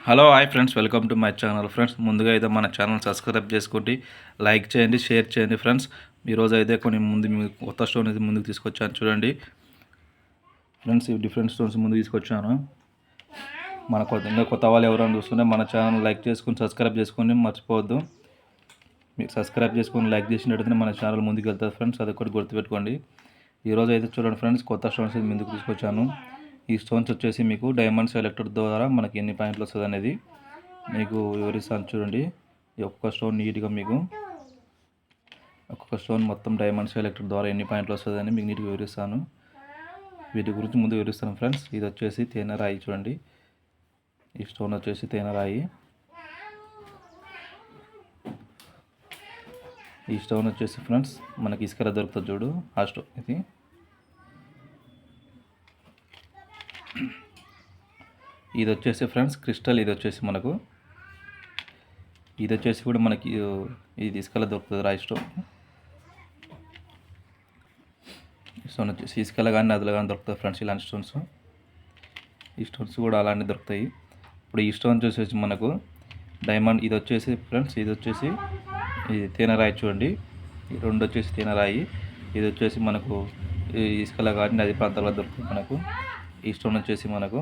Hello hi friends, welcome to my channel. Friends, ముందుగా అయితే మన ఛానల్ సబ్స్క్రైబ్ చేసుకోండి, లైక్ చేయండి, షేర్ చేయండి. ఫ్రెండ్స్, ఈరోజు అయితే కొన్ని మీకు కొత్త స్టోన్ అయితే ముందుకు తీసుకొచ్చాను చూడండి. ఫ్రెండ్స్, ఈ డిఫరెంట్ స్టోన్స్ ముందుకు తీసుకొచ్చాను. మన కొత్త వాళ్ళు ఎవరైనా చూస్తుంటే మన ఛానల్ లైక్ చేసుకుని సబ్స్క్రైబ్ చేసుకోండి, మర్చిపోవద్దు. మీరు సబ్స్క్రైబ్ చేసుకొని లైక్ చేసినట్టయితే మన ఛానల్ ముందుకు వెళ్తుంది ఫ్రెండ్స్, అది ఒకటి గుర్తుపెట్టుకోండి. ఈరోజు అయితే చూడండి ఫ్రెండ్స్, కొత్త స్టోన్స్ ముందుకు తీసుకొచ్చాను. ఈ స్టోన్స్ వచ్చేసి మీకు డైమండ్ సెలెక్టర్ ద్వారా మనకి ఎన్ని పాయింట్లు వస్తుంది అనేది మీకు వివరిస్తాను చూడండి. ఈ ఒక్కొక్క స్టోన్ నీట్గా మీకు ఒక్కొక్క స్టోన్ మొత్తం డైమండ్ సెలెక్టర్ ద్వారా ఎన్ని పాయింట్లు వస్తుందని మీకు నీట్గా వివరిస్తాను. వీటి గురించి ముందు వివరిస్తాను ఫ్రెండ్స్. ఇది వచ్చేసి తేనె రాయి చూడండి. ఈ స్టోన్ వచ్చేసి తేనె రాయి. ఈ స్టోన్ వచ్చేసి ఫ్రెండ్స్ మనకి ఇసుకలో దొరుకుతుంది చూడు, ఆ స్టోన్ ఇది. ఇది వచ్చేసి ఫ్రెండ్స్ క్రిస్టల్. ఇది వచ్చేసి కూడా మనకి ఇది ఇసుకలో దొరుకుతుంది రాయి స్టోన్. స్టోన్ వచ్చేసి ఇసుకలో కానీ నదులు కానీ దొరుకుతుంది ఫ్రెండ్స్ ఇలాంటి స్టోన్స్. ఈ స్టోన్స్ కూడా అలాంటి దొరుకుతాయి. ఇప్పుడు ఈ స్టోన్ వచ్చేసి మనకు డైమండ్. ఇది వచ్చేసి ఫ్రెండ్స్ ఇది తేనె రాయి చూడండి. ఈ రెండు వచ్చేసి తేనె రాయి. ఇది వచ్చేసి మనకు ఇసుకలో కానీ నది ప్రాంతాల్లో దొరుకుతుంది మనకు. ఈ స్టోన్ వచ్చేసి మనకు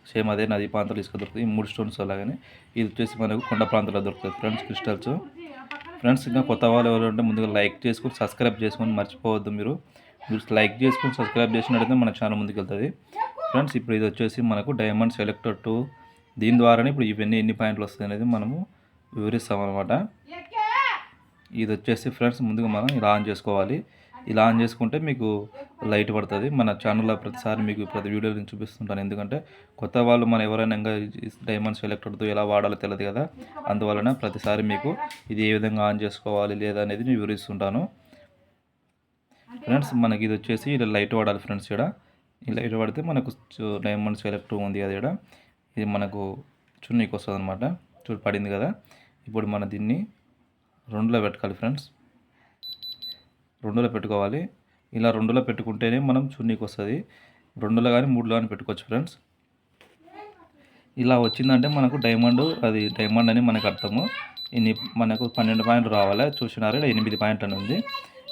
సేమ్ అదే నది ప్రాంతాలు ఇసుక దొరుకుతుంది. 3 స్టోన్స్ అలాగనే ఇది వచ్చేసి మనకు కొండ ప్రాంతాల్లో దొరుకుతుంది ఫ్రెండ్స్ క్రిస్టల్స్. ఫ్రెండ్స్, ఇంకా కొత్త వాళ్ళు ఎవరు ఉంటే ముందుగా లైక్ చేసుకొని సబ్స్క్రైబ్ చేసుకొని మర్చిపోవద్దు. మీరు లైక్ చేసుకొని సబ్స్క్రైబ్ చేసినట్టయితే మన ఛానల్ ముందుకు వెళ్తుంది ఫ్రెండ్స్. ఇప్పుడు ఇది వచ్చేసి మనకు డైమండ్ సెలెక్టర్ 2. దీని ద్వారానే ఇప్పుడు ఇవన్నీ ఎన్ని పాయింట్లు వస్తాయి అనేది మనము వివరిస్తాం అనమాట. ఇది వచ్చేసి ఫ్రెండ్స్ ముందుగా మనం ఇలా ఆన్ చేసుకోవాలి. ఇలా ఆన్ చేసుకుంటే మీకు లైట్ పడుతుంది. మన ఛానల్లో ప్రతిసారి మీకు ప్రతి వీడియోలో నేను చూపిస్తుంటాను. ఎందుకంటే కొత్త వాళ్ళు మన ఎవరైనా ఇంకా డైమండ్ సెలెక్టర్తో ఎలా వాడాలో తెలియదు కదా. అందువలన ప్రతిసారి మీకు ఇది ఏ విధంగా ఆన్ చేసుకోవాలి లేదా అనేది నేను వివరిస్తుంటాను ఫ్రెండ్స్. మనకి ఇది వచ్చేసి ఇలా లైట్ వాడాలి ఫ్రెండ్స్. ఇక్కడ ఈ లైట్ పడితే మనకు డైమండ్ సెలెక్టర్ ఉంది కదా, ఇక్కడ ఇది మనకు చున్నీకి వస్తుంది అనమాట. చూడు పడింది కదా. ఇప్పుడు మనం దీన్ని 2లో పెట్టుకోవాలి ఫ్రెండ్స్. 2లో పెట్టుకోవాలి. ఇలా 2లో పెట్టుకుంటేనే మనం చున్నీకి వస్తుంది. 2లో కానీ 3లో కానీ పెట్టుకోవచ్చు ఫ్రెండ్స్. ఇలా వచ్చిందంటే మనకు అది డైమండ్ అని మనకు అర్థము. మనకు 12 పాయింట్లు రావాలి. చూసినారు, 8 పాయింట్లు అని ఉంది.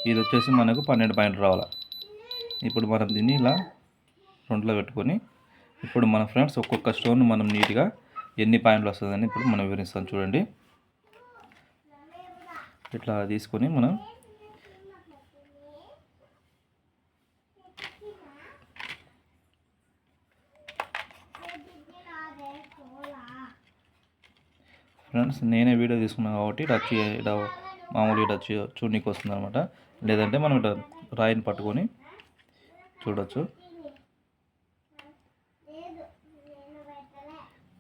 ఇది వచ్చేసి మనకు 12 పాయింట్లు రావాలి. ఇప్పుడు మనం దీన్ని ఇలా 2లో పెట్టుకొని ఇప్పుడు మన ఫ్రెండ్స్ ఒక్కొక్క స్టోన్ మనం నీట్గా ఎన్ని పాయింట్లు వస్తుందని ఇప్పుడు మనం వివరిస్తాం చూడండి. ఇట్లా తీసుకొని మనం ఫ్రెండ్స్ నేనే వీడియో తీసుకున్నాను కాబట్టి ఇలా మామూలుగా ఇలా చూడనీకి వస్తుంది అనమాట. లేదంటే మనం ఇట్లా రాయిని పట్టుకొని చూడవచ్చు.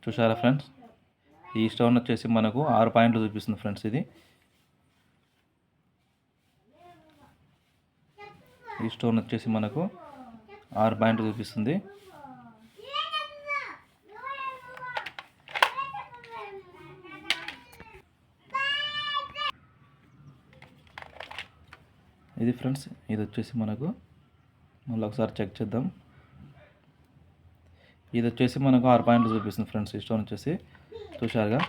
చూసారా ఫ్రెండ్స్, ఈ స్టోన్ వచ్చేసి మనకు 6 పాయింట్లు చూపిస్తుంది ఫ్రెండ్స్. ఈ స్టోన్ వచ్చేసి మనకు 6 పాయింట్లు చూపిస్తుంది. ఇది ఫ్రెండ్స్, ఇది వచ్చేసి మనకు మళ్ళీ ఒకసారి చెక్ చేద్దాం. ఇది వచ్చేసి మనకు 6 పాయింట్లు చూపిస్తుంది ఫ్రెండ్స్. ఈ స్టోన్ వచ్చేసి చూశారుగా,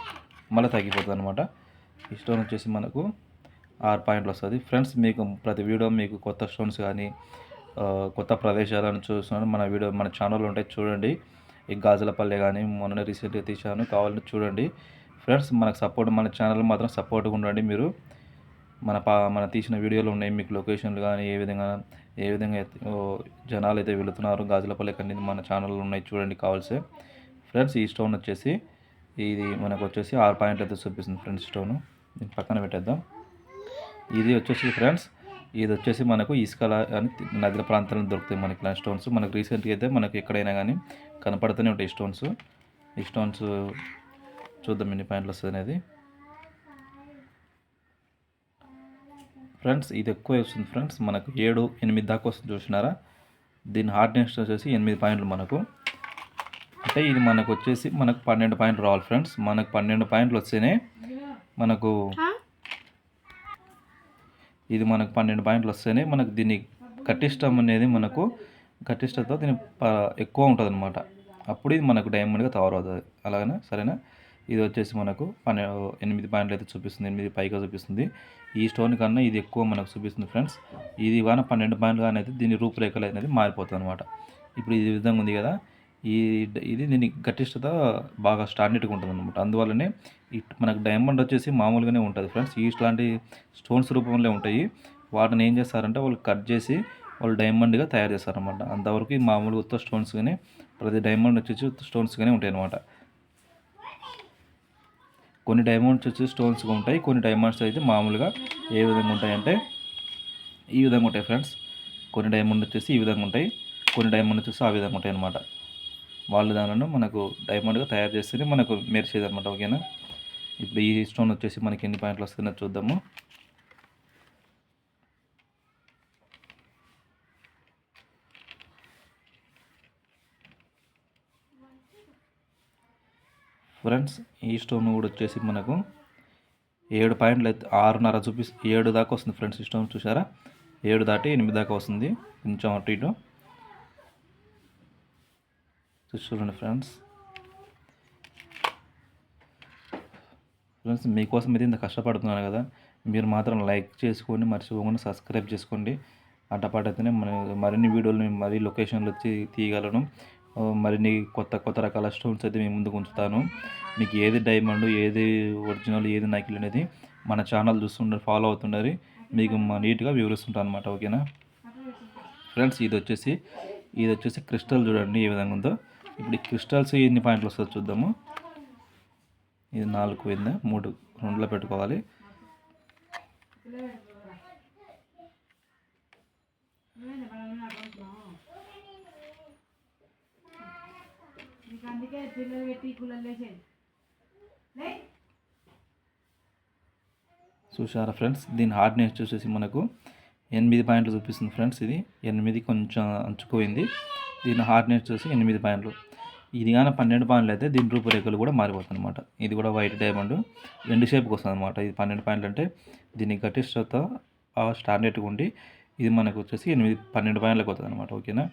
మళ్ళీ తగ్గిపోతుంది అనమాట. ఈ స్టోన్ వచ్చేసి మనకు 6 పాయింట్లు వస్తుంది ఫ్రెండ్స్. మీకు ప్రతి వీడియో మీకు కొత్త స్టోన్స్ కానీ కొత్త ప్రదేశాలను చూస్తున్నాను మన ఛానల్లో ఉంటాయి చూడండి. ఈ గాజులపల్లె కానీ మొన్న రీసెంట్గా తీశాను, కావాలంటే చూడండి ఫ్రెండ్స్. మన ఛానల్ మాత్రం సపోర్ట్గా ఉండండి. మీరు మన తీసిన వీడియోలు ఉన్నాయి, మీకు లొకేషన్లు కానీ ఏ విధంగా జనాలు అయితే వెళుతున్నారు గాజులపల్లెకి అనేది మన ఛానల్లో ఉన్నాయి చూడండి కావాల్సే ఫ్రెండ్స్. ఈ స్టోన్ వచ్చేసి ఇది మనకు వచ్చేసి 6 పాయింట్లు అయితే చూపిస్తుంది ఫ్రెండ్స్. స్టోను దీన్ని పక్కన పెట్టేద్దాం. ఇది వచ్చేసి ఫ్రెండ్స్, ఇది వచ్చేసి మనకు ఇసుకల అని నదుల ప్రాంతాలను దొరుకుతాయి మనకి ఇలాంటి స్టోన్స్. మనకు రీసెంట్గా అయితే మనకు ఎక్కడైనా కానీ కనపడుతూనే ఉంటాయి ఈ స్టోన్స్. చూద్దాం ఎన్ని పాయింట్లు వస్తుంది అనేది ఫ్రెండ్స్. ఇది ఎక్కువ వస్తుంది ఫ్రెండ్స్, మనకు 7, 8 దాకా వస్తుంది చూసినారా. దీని హార్డ్నెస్ వచ్చేసి 8 పాయింట్లు మనకు. అంటే ఇది మనకు వచ్చేసి 12 పాయింట్లు రావాలి ఫ్రెండ్స్. మనకు 12 పాయింట్లు వస్తేనే మనకు ఇది మనకు 12 పాయింట్లు వస్తేనే దీన్ని కట్టిష్టం అనేది కట్టిష్టతో దీని ఎక్కువ ఉంటుంది అనమాట. అప్పుడు ఇది మనకు డైమండ్గా తయారవుతుంది. అలాగనే సరేనా. ఇది వచ్చేసి మనకు 8 పాయింట్లు అయితే చూపిస్తుంది, 8 పైగా చూపిస్తుంది. ఈ స్టోన్ కన్నా ఇది ఎక్కువ మనకు చూపిస్తుంది ఫ్రెండ్స్. ఇది కానీ 12 పాయింట్లు కానీ అయితే దీని రూపురేఖలు అనేది మారిపోతుంది అనమాట. ఇప్పుడు ఈ విధంగా ఉంది కదా, ఇది దీని గట్టిష్టత బాగా స్టాండర్డ్గా ఉంటుంది అనమాట. అందువల్లనే మనకు డైమండ్ వచ్చేసి మామూలుగానే ఉంటుంది ఫ్రెండ్స్. ఇట్లాంటి స్టోన్స్ రూపంలో ఉంటాయి. వాటిని ఏం చేస్తారంటే వాళ్ళు కట్ చేసి వాళ్ళు డైమండ్గా తయారు చేస్తారనమాట. అంతవరకు ఇది మామూలుగా ఉత్త స్టోన్స్ కానీ, ప్రతి డైమండ్ వచ్చేసి స్టోన్స్ కానీ ఉంటాయి అనమాట. కొన్ని డైమండ్స్ వచ్చి స్టోన్స్గా ఉంటాయి, కొన్ని డైమండ్స్ అయితే మామూలుగా ఏ విధంగా ఉంటాయంటే ఈ విధంగా ఉంటాయి ఫ్రెండ్స్. కొన్ని డైమండ్ వచ్చేసి ఈ విధంగా ఉంటాయి, కొన్ని డైమండ్ వచ్చేసి ఆ విధంగా ఉంటాయి అనమాట. వాళ్ళు దానిని మనకు డైమండ్గా తయారు చేస్తేనే మనకు మెరిసేది అనమాట. ఓకేనా. ఇప్పుడు ఈ స్టోన్ వచ్చేసి మనకి ఎన్ని పాయింట్లు వస్తుందో చూద్దాము. ఫ్రెండ్స్ ఈ స్టోన్ కూడా వచ్చేసి మనకు 7 పాయింట్లు అయితే 6.5 7 దాకా వస్తుంది ఫ్రెండ్స్. ఈ స్టోన్ చూసారా, 7 దాటి 8 దాకా వస్తుంది, కొంచెం అటు ఇటు చూడండి ఫ్రెండ్స్. మీకోసం అయితే ఇంత కష్టపడుతున్నాను కదా, మీరు మాత్రం లైక్ చేసుకొని మర్చిపోకుండా సబ్స్క్రైబ్ చేసుకోండి. అట్టపాటైతేనే మరిన్ని వీడియోలు మరీ లొకేషన్లు వచ్చి తీయగలను. మరిన్ని కొత్త రకాల స్టోన్స్ అయితే మేము ముందుకు ఉంచుతాను. మీకు ఏది డైమండ్, ఏది ఒరిజినల్, ఏది నకిలీ అనేది మన ఛానల్ చూస్తుంటారు, ఫాలో అవుతుండారు, మీకు నీట్గా వివరిస్తుంటాను అనమాట. ఓకేనా ఫ్రెండ్స్. ఇది వచ్చేసి క్రిస్టల్ చూడండి ఏ విధంగా ఉందో. ఇప్పుడు ఈ క్రిస్టల్స్ ఎన్ని పాయింట్లు వస్తుందో చూద్దాము. ఇది 4 పోయిందా, 3 2లో పెట్టుకోవాలి. చూసారా ఫ్రెండ్స్, దీని హార్డ్నెస్ చూసేసి మనకు 8 పాయింట్లు చూపిస్తుంది ఫ్రెండ్స్. ఇది 8 కొంచెం అంచుకుపోయింది. దీని హార్డ్నెస్ చూసి 8 పాయింట్లు. ఇది కానీ 12 పాయింట్లు అయితే దీని రూపురేఖలు కూడా మారిపోతుంది అనమాట. ఇది కూడా వైట్ డైమండ్ ఎండు షేప్కి వస్తుంది అనమాట. ఇది 12 పాయింట్లు అంటే దీని గట్టిష్టత స్టాండర్డ్గా ఉండి ఇది మనకు వచ్చేసి 12 పాయింట్లకు అవుతుంది అనమాట. ఓకేనా.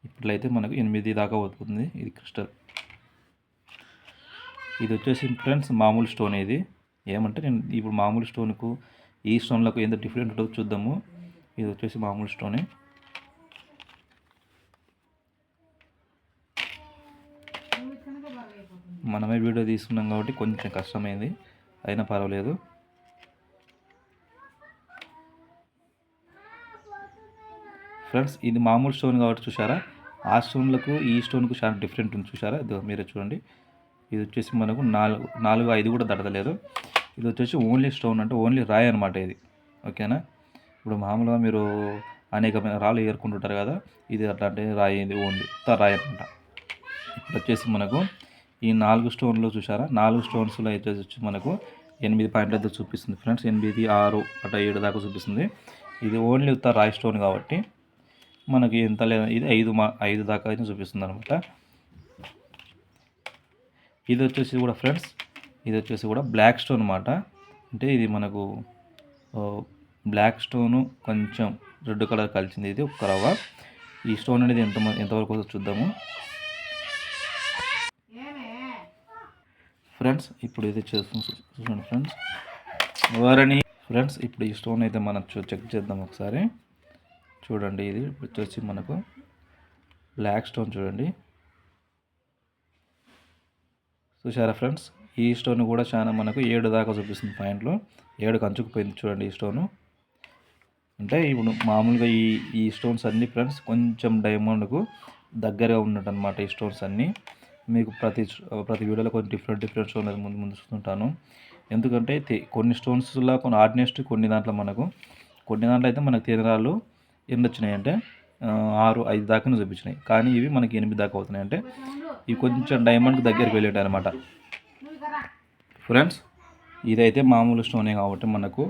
ఇప్పుడైతే మనకు 8 దాకా అవుతుంది ఇది క్రిస్టల్. ఇది వచ్చేసి ఫ్రెండ్స్ మామూలు స్టోన్. ఇది ఏమంటే నేను ఇప్పుడు మామూలు స్టోన్కు ఈ స్టోన్లకు ఎంత డిఫరెంట్ ఉంటుందో చూద్దాము. ఇది వచ్చేసి మామూలు స్టోనే. మనమే వీడియో తీసుకున్నాం కాబట్టి కొంచెం కష్టమైంది, అయినా పర్వాలేదు. ఫ్రెండ్స్ ఇది మామూలు స్టోన్ కాబట్టి చూసారా, ఆ స్టోన్లకు ఈ స్టోన్కు చాలా డిఫరెంట్ ఉంది చూసారా. ఇది మీరే చూడండి. ఇది వచ్చేసి మనకు 4 5 కూడా దడతలేదు. ఇది వచ్చేసి ఓన్లీ స్టోన్ అంటే ఓన్లీ రాయి అనమాట ఇది. ఓకేనా. ఇప్పుడు మామూలుగా మీరు అనేకమైన రాళ్ళు ఏరుకుంటుంటారు కదా, ఇది అట్లాంటి రాయి, ఇది ఓన్లీ రాయి అనమాట. ఇప్పుడు వచ్చేసి మనకు ఈ 4 స్టోన్లు చూసారా, 4 స్టోన్స్లో అయితే వచ్చి మనకు 8 పాయింట్లు అయితే చూపిస్తుంది ఫ్రెండ్స్. 8 6 అట్లా 7 దాకా చూపిస్తుంది. ఇది ఓన్లీ రాయి స్టోన్ కాబట్టి మనకి ఎంత లేదు, ఇది 5 దాకా అయితే చూపిస్తుంది అనమాట. ఇది వచ్చేసి కూడా ఫ్రెండ్స్, ఇది వచ్చేసి కూడా బ్లాక్ స్టోన్ అనమాట. అంటే ఇది మనకు బ్లాక్ స్టోను కొంచెం రెడ్ కలర్ కలిసింది. ఇది ఒక రవ్వ. ఈ స్టోన్ అనేది ఎంతవరకు వస్తుందో చూద్దాము ఫ్రెండ్స్. ఇప్పుడు ఇది చూడండి ఫ్రెండ్స్. ఫ్రెండ్స్ ఇప్పుడు ఈ స్టోన్ అయితే మనం చెక్ చేద్దాం ఒకసారి. చూడండి ఇది వచ్చేసి మనకు బ్లాక్ స్టోన్ చూడండి. చూసారా ఫ్రెండ్స్, ఈ స్టోన్ కూడా చాలా మనకు 7 దాకా చూపిస్తుంది పాయింట్లు. 7 కంచుకుపోయింది చూడండి ఈ స్టోను. అంటే ఇప్పుడు మామూలుగా ఈ స్టోన్స్ అన్నీ ఫ్రెండ్స్ కొంచెం డైమండ్కు దగ్గరగా ఉన్నట్టు అనమాట. ఈ స్టోన్స్ అన్నీ మీకు ప్రతి వీడియోలో కొన్ని డిఫరెంట్ స్టోన్ ముందు చూస్తుంటాను. ఎందుకంటే కొన్ని స్టోన్స్లో కొన్ని ఆర్డినెస్ట్, కొన్ని దాంట్లో అయితే మనకు తీరాలు ఎన్ని వచ్చినాయి అంటే 6 5 దాకా చూపించినాయి. కానీ ఇవి మనకి 8 దాకా అవుతున్నాయి. అంటే ఇవి కొంచెం డైమండ్కి దగ్గరికి వెళ్ళేటాయి అనమాట. ఫ్రెండ్స్ ఇదైతే మామూలు స్టోనే కాబట్టి మనకు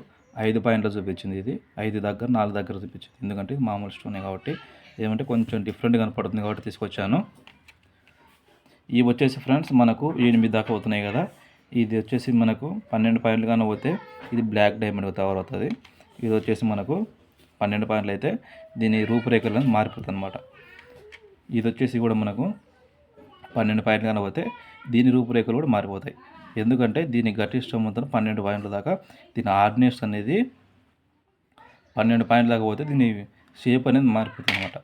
5 పాయింట్లు చూపించింది. ఇది 5 దగ్గర 4 దగ్గర చూపించింది. ఎందుకంటే ఇది మామూలు స్టోనే కాబట్టి ఏమంటే కొంచెం డిఫరెంట్ కనపడుతుంది కాబట్టి తీసుకొచ్చాను. ఇవి వచ్చేసి ఫ్రెండ్స్ మనకు 8 దాకా అవుతున్నాయి కదా. ఇది వచ్చేసి మనకు 12 పాయింట్లు కానీ పోతే ఇది బ్లాక్ డైమండ్ తయారవుతుంది. ఇది వచ్చేసి మనకు 12 పాయింట్లు అయితే దీని రూపురేఖలను మారిపోతుంది అనమాట. ఇది వచ్చేసి కూడా మనకు 12 పాయింట్లు కానీ పోతే దీని రూపురేఖలు కూడా మారిపోతాయి. ఎందుకంటే దీని గట్టి స్టోన్ మొత్తం 12 పాయింట్ల దాకా దీని హార్డ్నెస్ అనేది 12 పాయింట్ల దాకా పోతే దీని షేప్ అనేది మారిపోతుంది అనమాట.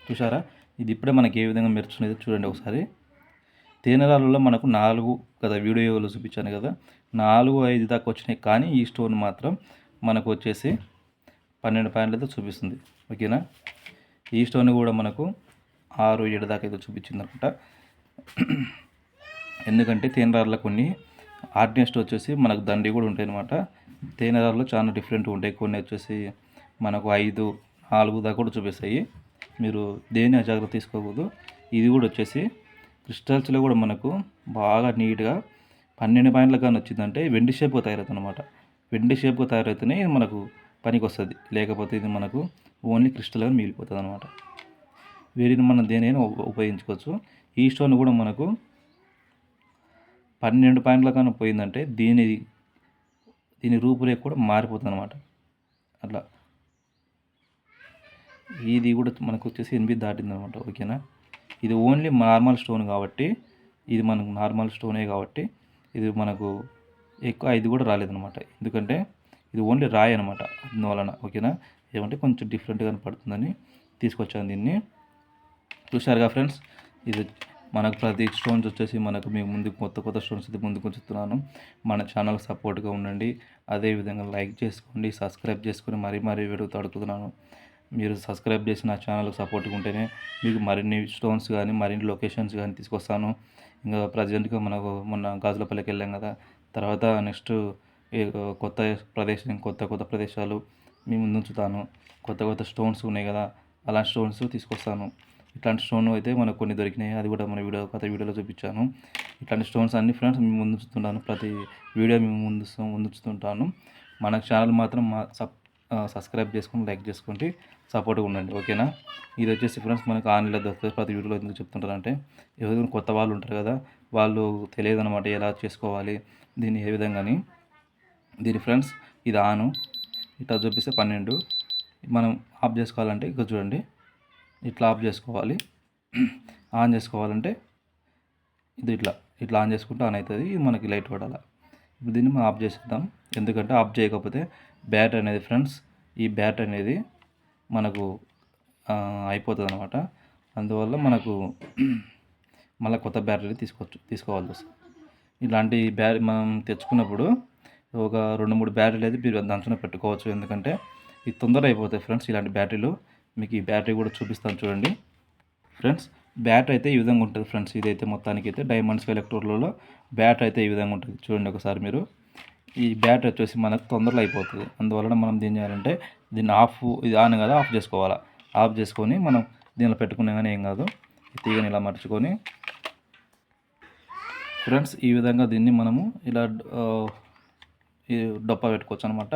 చూసారా, ఇది ఇప్పుడే మనకి ఏ విధంగా మెరుస్తున్నది చూడండి ఒకసారి. తేనెరాళ్ళలో మనకు 4 కదా వీడియోలో చూపించాను కదా, 4, 5 దాకా వచ్చినాయి. కానీ ఈ స్టోన్ మాత్రం మనకు వచ్చేసి 12 పాయింట్లతో చూపిస్తుంది. ఓకేనా, ఈ స్టోన్ కూడా మనకు 6, 7 దాకా అయితే చూపించింది అనమాట. ఎందుకంటే తేనెరాళ్ళలో కొన్ని హార్డ్నెస్ వచ్చేసి మనకు దండి కూడా ఉంటాయి అనమాట. తేనెరాళ్ళలో చాలా డిఫరెంట్గా ఉంటాయి. కొన్ని వచ్చేసి మనకు 5, 4 దాకా కూడా చూపిస్తాయి. మీరు దేని అజాగ్రత్త తీసుకోకూడదు. ఇది కూడా వచ్చేసి క్రిస్టల్స్లో కూడా మనకు బాగా నీట్గా 12 పాయింట్ల కానీ వచ్చిందంటే వెండి షేప్గా తయారవుతుంది అనమాట. వెండి షేప్గా తయారైతేనే ఇది మనకు పనికి వస్తుంది. లేకపోతే ఇది మనకు ఓన్లీ క్రిస్టల్గా మిగిలిపోతుంది అనమాట. వీటిని మనం దేనైనా ఉపయోగించుకోవచ్చు. ఈ స్టోన్ కూడా మనకు 12 పాయింట్ల కానీ పోయిందంటే దీని రూపురేఖ కూడా మారిపోతుంది అనమాట. అట్లా ఇది కూడా మనకు వచ్చేసి 8 దాటింది అనమాట. ఓకేనా, ఇది ఓన్లీ నార్మల్ స్టోన్ కాబట్టి, ఇది మనకు నార్మల్ స్టోనే కాబట్టి ఇది మనకు ఎక్కువ 5 కూడా రాలేదనమాట. ఎందుకంటే ఇది ఓన్లీ రాయి అనమాట. అందువలన ఓకేనా, ఏమంటే కొంచెం డిఫరెంట్గా కనపడుతుందని తీసుకొచ్చాను దీన్ని. చూశారుగా ఫ్రెండ్స్, ఇది మనకు ప్రతి స్టోన్స్ వచ్చేసి మనకు మీకు ముందుకు కొత్త స్టోన్స్ అయితే ముందుకు వచ్చుతున్నాను. మన ఛానల్ సపోర్ట్గా ఉండండి. అదేవిధంగా లైక్ చేసుకోండి, సబ్స్క్రైబ్ చేసుకొని మరీ వీడియోతో అడుగుతున్నాను. మీరు సబ్స్క్రైబ్ చేసి నా ఛానల్కి సపోర్ట్గా ఉంటేనే మీకు మరిన్ని స్టోన్స్ కానీ మరిన్ని లొకేషన్స్ కానీ తీసుకొస్తాను. ఇంకా ప్రజెంట్గా మనకు మొన్న గాజులపల్లికి వెళ్ళాం కదా, తర్వాత నెక్స్ట్ కొత్త ప్రదేశాలు మీ ముందు ఉంచుతాను. కొత్త స్టోన్స్ ఉన్నాయి కదా, అలాంటి స్టోన్స్ తీసుకొస్తాను. ఇట్లాంటి స్టోన్ అయితే మనకు కొన్ని దొరికినాయి, అది కూడా మన వీడియోలో చూపించాను. ఇట్లాంటి స్టోన్స్ అన్ని ఫ్రెండ్స్ మేము ముందు ఉంచుతుంటాను. ప్రతి వీడియో మేము ముందు ఉంచుతుంటాను. మన ఛానల్ మాత్రం సబ్స్క్రైబ్ చేసుకొని లైక్ చేసుకోండి, సపోర్ట్గా ఉండండి. ఓకేనా, ఇది వచ్చేసి ఫ్రెండ్స్ మనకు ఆన్లైన్లో దొరుకుతుంది. ప్రతి వీడియోలో ఎందుకు చెప్తుంటారంటే ఎవరైనా కొత్త వాళ్ళు ఉంటారు కదా, వాళ్ళు తెలియదు అనమాట ఎలా చేసుకోవాలి దీన్ని ఏ విధంగాని. దీని ఫ్రెండ్స్ ఇది ఆను ఇట్లా చూపిస్తే 12. మనం ఆఫ్ చేసుకోవాలంటే ఇక చూడండి, ఇట్లా ఆఫ్ చేసుకోవాలి. ఆన్ చేసుకోవాలంటే ఇది ఇట్లా ఆన్ చేసుకుంటే ఆన్ అవుతుంది. ఇది మనకి లైట్ పడాలి. ఇప్పుడు దీన్ని మనం ఆఫ్ చేసేద్దాం. ఎందుకంటే ఆఫ్ చేయకపోతే బ్యాటరీ అనేది ఫ్రెండ్స్, ఈ బ్యాటరీ అనేది మనకు అయిపోతుంది అనమాట. అందువల్ల మనకు మళ్ళీ కొత్త బ్యాటరీ తీసుకోవాల్సి వస్తుంది. ఇలాంటి మనం తెచ్చుకున్నప్పుడు ఒక 2-3 బ్యాటరీలు అయితే మీరు దంచున పెట్టుకోవచ్చు. ఎందుకంటే ఇది తొందరగా అయిపోతాయి ఫ్రెండ్స్ ఇలాంటి బ్యాటరీలు. మీకు ఈ బ్యాటరీ కూడా చూపిస్తాను చూడండి ఫ్రెండ్స్. బ్యాటరీ అయితే ఈ విధంగా ఉంటుంది ఫ్రెండ్స్. ఇదైతే మొత్తానికి అయితే డైమండ్స్ ఎలక్ట్రోడ్లలో బ్యాటరీ అయితే ఈ విధంగా ఉంటుంది చూడండి ఒకసారి మీరు. ఈ బ్యాటరీ వచ్చేసి మనకు తొందరలో అయిపోతుంది. అందువలన మనం ఏం చేయాలంటే దీన్ని ఇది ఆన్ కదా, ఆఫ్ చేసుకోవాలా. ఆఫ్ చేసుకొని మనం దీనిలో పెట్టుకునే కానీ ఏం కాదు, తీగని ఇలా మర్చుకొని ఫ్రెండ్స్ ఈ విధంగా దీన్ని మనము ఇలా డొప్ప పెట్టుకోవచ్చు అనమాట.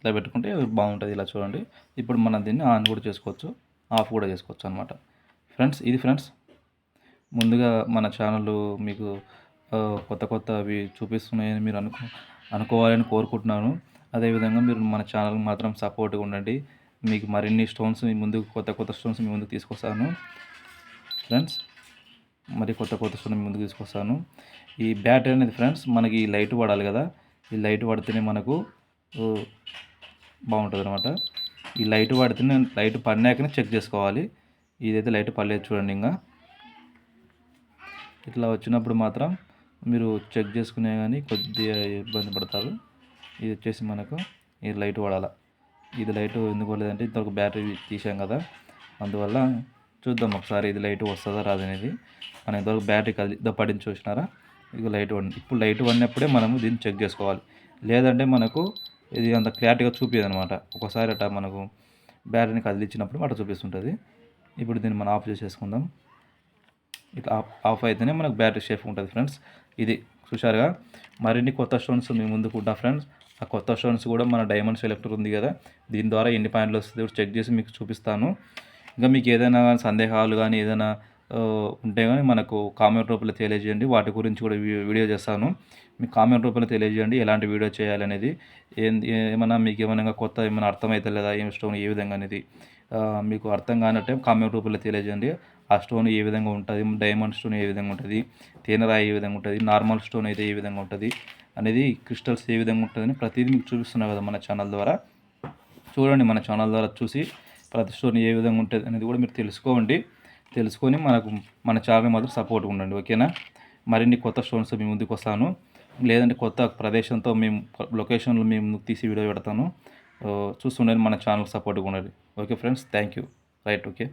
ఇలా పెట్టుకుంటే బాగుంటుంది. ఇలా చూడండి. ఇప్పుడు మనం దీన్ని ఆన్ కూడా చేసుకోవచ్చు, ఆఫ్ కూడా చేసుకోవచ్చు అనమాట ఫ్రెండ్స్. ఇది ఫ్రెండ్స్ ముందుగా మన ఛానల్ మీకు కొత్తవి చూపిస్తున్నాయని మీరు అనుకోవాలని కోరుకుంటున్నాను. అదేవిధంగా మీరు మన ఛానల్కి మాత్రం సపోర్ట్గా ఉండండి. మీకు మరిన్ని స్టోన్స్ మీ ముందుకు కొత్త స్టోన్స్ మీ ముందుకు తీసుకొస్తాను ఫ్రెండ్స్. మరి కొత్త స్టోన్ మీ ముందుకు తీసుకొస్తాను. ఈ బ్యాటరీ అనేది ఫ్రెండ్స్ మనకి ఈ లైట్ పడాలి కదా, ఈ లైట్ పడితేనే మనకు బాగుంటుంది అనమాట. ఈ లైట్ పడితేనే, లైట్ పడినాకనే చెక్ చేసుకోవాలి. ఇదైతే లైట్ పడలేదు చూడండి. ఇంకా ఇట్లా వచ్చినప్పుడు మాత్రం మీరు చెక్ చేసుకునే కానీ కొద్దిగా ఇబ్బంది పడతారు. ఇది వచ్చేసి మనకు ఈ లైట్ పడాలి. ఇది లైట్ ఎందుకు పడలేదంటే ఇంతవరకు బ్యాటరీ తీసాం కదా, అందువల్ల చూద్దాం ఒకసారి ఇది లైట్ వస్తుందా రాదనేది. మనం ఇంతవరకు బ్యాటరీ పడింది చూసినారా, ఇది లైట్ పడింది. ఇప్పుడు లైట్ పడినప్పుడే మనము దీన్ని చెక్ చేసుకోవాలి. లేదంటే మనకు ఇది అంత క్లారిటీగా చూపించదు అనమాట. ఒకసారి అట్లా మనకు బ్యాటరీని కదిలించినప్పుడు అట్లా చూపిస్తుంటుంది. ఇప్పుడు దీన్ని మనం ఆఫ్ చేసేసుకుందాం. ఇట్లా ఆఫ్ అయితేనే మనకు బ్యాటరీ సేఫ్ ఉంటుంది ఫ్రెండ్స్. ఇది చూశారుగా. మరిన్ని కొత్త స్టోన్స్ మీ ముందుకు ఉంటా ఫ్రెండ్స్. ఆ కొత్త స్టోన్స్ కూడా మన డైమండ్ సెలెక్టర్ ఉంది కదా, దీని ద్వారా ఎన్ని పాయింట్లు వస్తుంది చెక్ చేసి మీకు చూపిస్తాను. ఇంకా మీకు ఏదైనా సందేహాలు కానీ ఏదైనా ఉంటే కానీ మనకు కామెంట్ రూపంలో తెలియజేయండి. వాటి గురించి కూడా వీడియో చేస్తాను. మీకు కామెంట్ రూపంలో తెలియజేయండి ఎలాంటి వీడియో చేయాలనేది. ఏమైనా మీకు ఏమైనా కొత్త ఏమైనా అర్థమవుతా లేదా, ఏం స్టోన్ ఏ విధంగా అనేది మీకు అర్థం కానట్టే కామెంట్ రూపంలో తెలియజేయండి. ఆ స్టోన్ ఏ విధంగా ఉంటుంది, డైమండ్ స్టోన్ ఏ విధంగా ఉంటుంది, తేనెరాయి ఏ విధంగా ఉంటుంది, నార్మల్ స్టోన్ అయితే ఏ విధంగా ఉంటుంది అనేది, క్రిస్టల్స్ ఏ విధంగా ఉంటుందని ప్రతిదీ మీకు చూపిస్తున్నాను కదా మన ఛానల్ ద్వారా. చూడండి, మన ఛానల్ ద్వారా చూసి ప్రతి స్టోన్ ఏ విధంగా ఉంటుంది అనేది కూడా మీరు తెలుసుకొని మన ఛానల్ మాత్రం సపోర్ట్గా ఉండండి, ఓకేనా. మరిన్ని కొత్త స్టోన్స్ మీ ముందుకు వస్తాను, లేదంటే కొత్త ప్రదేశంతో లొకేషన్లో మేము తీసి వీడియో పెడతాను. చూస్తుండండి, మన ఛానల్ సపోర్ట్గా ఉండండి. Okay friends, thank you. Right, okay.